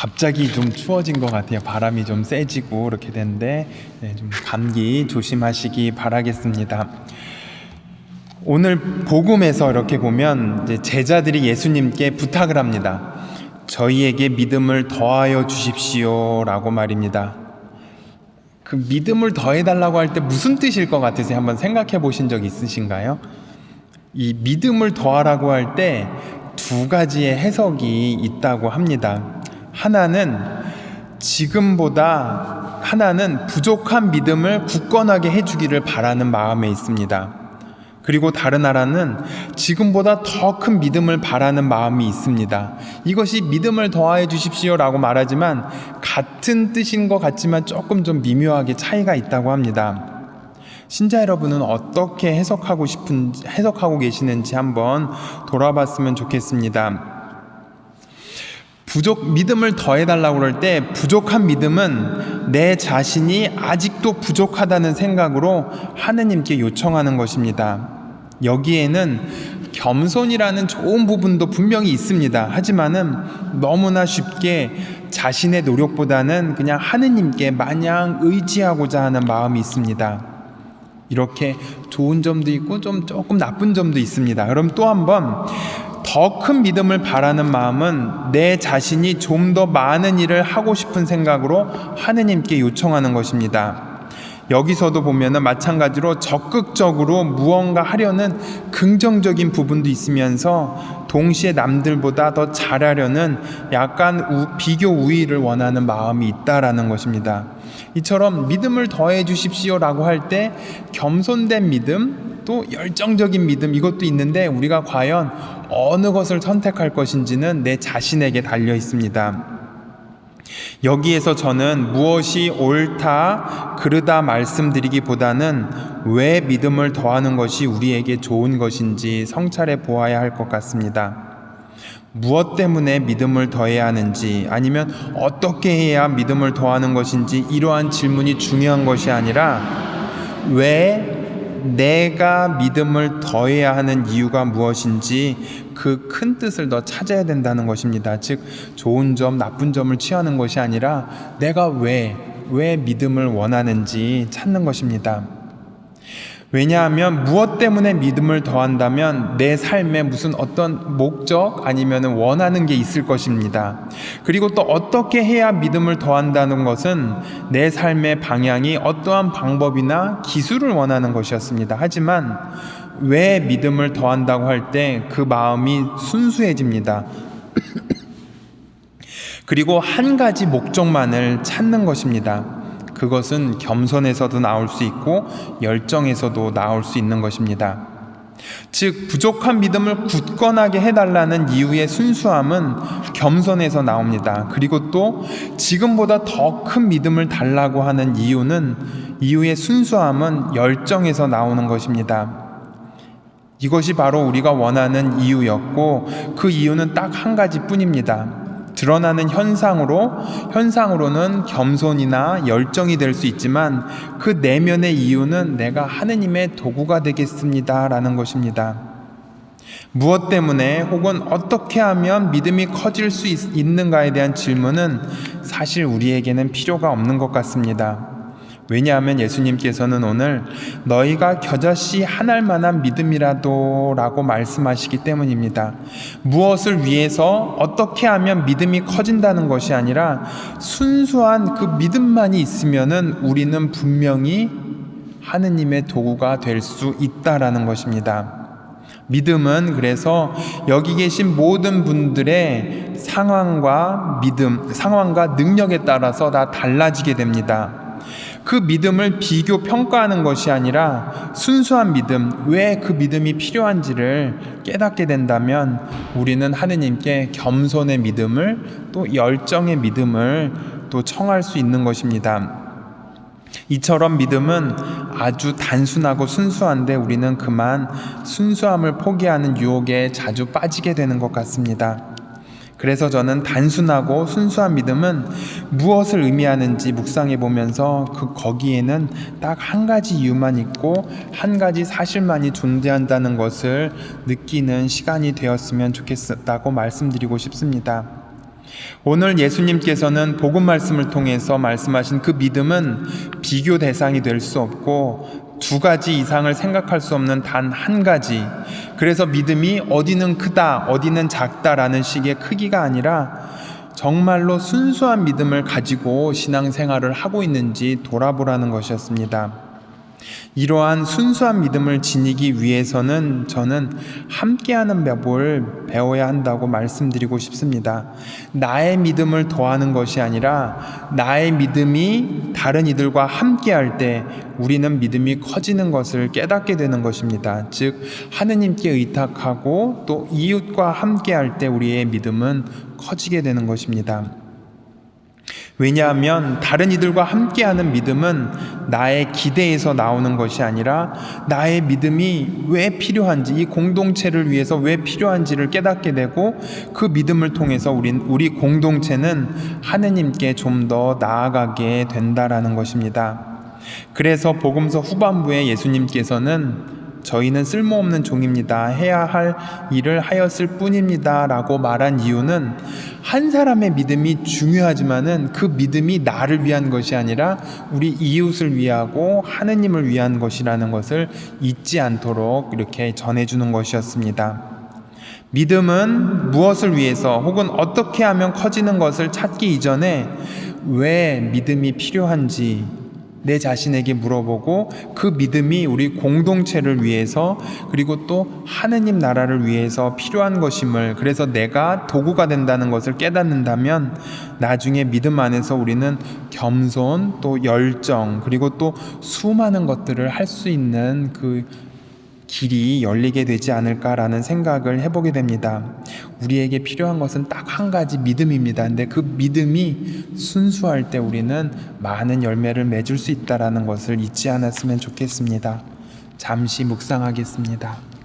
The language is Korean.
갑자기 좀 추워진 것 같아요. 바람이 좀 세지고 이렇게 되는데 좀 감기 조심하시기 바라겠습니다. 오늘 복음에서 이렇게 보면 이제 제자들이 예수님께 부탁을 합니다. 저희에게 믿음을 더하여 주십시오 라고 말입니다. 그 믿음을 더해달라고 할 때 무슨 뜻일 것 같으세요? 한번 생각해 보신 적 있으신가요? 이 믿음을 더하라고 할 때 두 가지의 해석이 있다고 합니다. 하나는 부족한 믿음을 굳건하게 해주기를 바라는 마음에 있습니다. 그리고 다른 하나는 지금보다 더 큰 믿음을 바라는 마음이 있습니다. 이것이 믿음을 더하여 주십시오 라고 말하지만 같은 뜻인 것 같지만 조금 좀 미묘하게 차이가 있다고 합니다. 신자 여러분은 어떻게 해석하고 계시는지 한번 돌아봤으면 좋겠습니다. 믿음을 더해달라고 그럴 때 부족한 믿음은 내 자신이 아직도 부족하다는 생각으로 하느님께 요청하는 것입니다. 여기에는 겸손이라는 좋은 부분도 분명히 있습니다. 하지만은 너무나 쉽게 자신의 노력보다는 그냥 하느님께 마냥 의지하고자 하는 마음이 있습니다. 이렇게 좋은 점도 있고 조금 나쁜 점도 있습니다. 그럼 또 한번 더 큰 믿음을 바라는 마음은 내 자신이 좀 더 많은 일을 하고 싶은 생각으로 하느님께 요청하는 것입니다. 여기서도 보면은 마찬가지로 적극적으로 무언가 하려는 긍정적인 부분도 있으면서 동시에 남들보다 더 잘하려는 약간 비교 우위를 원하는 마음이 있다라는 것입니다. 이처럼 믿음을 더해 주십시오라고 할 때 겸손된 믿음, 또 열정적인 믿음, 이것도 있는데 우리가 과연 어느 것을 선택할 것인지는 내 자신에게 달려 있습니다. 여기에서 저는 무엇이 옳다, 그르다 말씀드리기보다는 왜 믿음을 더하는 것이 우리에게 좋은 것인지 성찰해 보아야 할 것 같습니다. 무엇 때문에 믿음을 더해야 하는지, 아니면 어떻게 해야 믿음을 더하는 것인지, 이러한 질문이 중요한 것이 아니라 왜 내가 믿음을 더해야 하는 이유가 무엇인지 그 큰 뜻을 더 찾아야 된다는 것입니다. 즉 좋은 점, 나쁜 점을 취하는 것이 아니라 내가 왜 믿음을 원하는지 찾는 것입니다. 왜냐하면 무엇 때문에 믿음을 더한다면 내 삶에 무슨 어떤 목적 아니면 원하는 게 있을 것입니다. 그리고 또 어떻게 해야 믿음을 더한다는 것은 내 삶의 방향이 어떠한 방법이나 기술을 원하는 것이었습니다. 하지만 왜 믿음을 더한다고 할 때 그 마음이 순수해집니다. 그리고 한 가지 목적만을 찾는 것입니다. 그것은 겸손에서도 나올 수 있고 열정에서도 나올 수 있는 것입니다. 즉 부족한 믿음을 굳건하게 해달라는 이유의 순수함은 겸손에서 나옵니다. 그리고 또 지금보다 더 큰 믿음을 달라고 하는 이유의 순수함은 열정에서 나오는 것입니다. 이것이 바로 우리가 원하는 이유였고 그 이유는 딱 한 가지뿐입니다. 드러나는 현상으로는 겸손이나 열정이 될 수 있지만 그 내면의 이유는 내가 하느님의 도구가 되겠습니다 라는 것입니다. 무엇 때문에 혹은 어떻게 하면 믿음이 커질 수 있는가에 대한 질문은 사실 우리에게는 필요가 없는 것 같습니다. 왜냐하면 예수님께서는 오늘 너희가 겨자씨 한 알만한 믿음이라도 라고 말씀하시기 때문입니다. 무엇을 위해서 어떻게 하면 믿음이 커진다는 것이 아니라 순수한 그 믿음만이 있으면은 우리는 분명히 하느님의 도구가 될 수 있다라는 것입니다. 믿음은 그래서 여기 계신 모든 분들의 상황과 능력에 따라서 다 달라지게 됩니다. 그 믿음을 비교 평가하는 것이 아니라 순수한 믿음, 왜 그 믿음이 필요한지를 깨닫게 된다면 우리는 하느님께 겸손의 믿음을 또 열정의 믿음을 또 청할 수 있는 것입니다. 이처럼 믿음은 아주 단순하고 순수한데 우리는 그만 순수함을 포기하는 유혹에 자주 빠지게 되는 것 같습니다. 그래서 저는 단순하고 순수한 믿음은 무엇을 의미하는지 묵상해 보면서 거기에는 딱 한 가지 이유만 있고 한 가지 사실만이 존재한다는 것을 느끼는 시간이 되었으면 좋겠다고 말씀드리고 싶습니다. 오늘 예수님께서는 복음 말씀을 통해서 말씀하신 그 믿음은 비교 대상이 될 수 없고 두 가지 이상을 생각할 수 없는 단 한 가지, 그래서 믿음이 어디는 크다 어디는 작다라는 식의 크기가 아니라 정말로 순수한 믿음을 가지고 신앙생활을 하고 있는지 돌아보라는 것이었습니다. 이러한 순수한 믿음을 지니기 위해서는 저는 함께하는 법을 배워야 한다고 말씀드리고 싶습니다. 나의 믿음을 더하는 것이 아니라 나의 믿음이 다른 이들과 함께할 때 우리는 믿음이 커지는 것을 깨닫게 되는 것입니다. 즉 하느님께 의탁하고 또 이웃과 함께할 때 우리의 믿음은 커지게 되는 것입니다. 왜냐하면 다른 이들과 함께하는 믿음은 나의 기대에서 나오는 것이 아니라 나의 믿음이 왜 필요한지, 이 공동체를 위해서 왜 필요한지를 깨닫게 되고 그 믿음을 통해서 우리 공동체는 하느님께 좀 더 나아가게 된다라는 것입니다. 그래서 복음서 후반부에 예수님께서는 저희는 쓸모없는 종입니다. 해야 할 일을 하였을 뿐입니다. 라고 말한 이유는 한 사람의 믿음이 중요하지만은 그 믿음이 나를 위한 것이 아니라 우리 이웃을 위하고 하느님을 위한 것이라는 것을 잊지 않도록 이렇게 전해주는 것이었습니다. 믿음은 무엇을 위해서 혹은 어떻게 하면 커지는 것을 찾기 이전에 왜 믿음이 필요한지 내 자신에게 물어보고 그 믿음이 우리 공동체를 위해서 그리고 또 하느님 나라를 위해서 필요한 것임을, 그래서 내가 도구가 된다는 것을 깨닫는다면 나중에 믿음 안에서 우리는 겸손 또 열정 그리고 또 수많은 것들을 할 수 있는 그 길이 열리게 되지 않을까라는 생각을 해보게 됩니다. 우리에게 필요한 것은 딱 한 가지 믿음입니다. 근데 그 믿음이 순수할 때 우리는 많은 열매를 맺을 수 있다는 것을 잊지 않았으면 좋겠습니다. 잠시 묵상하겠습니다.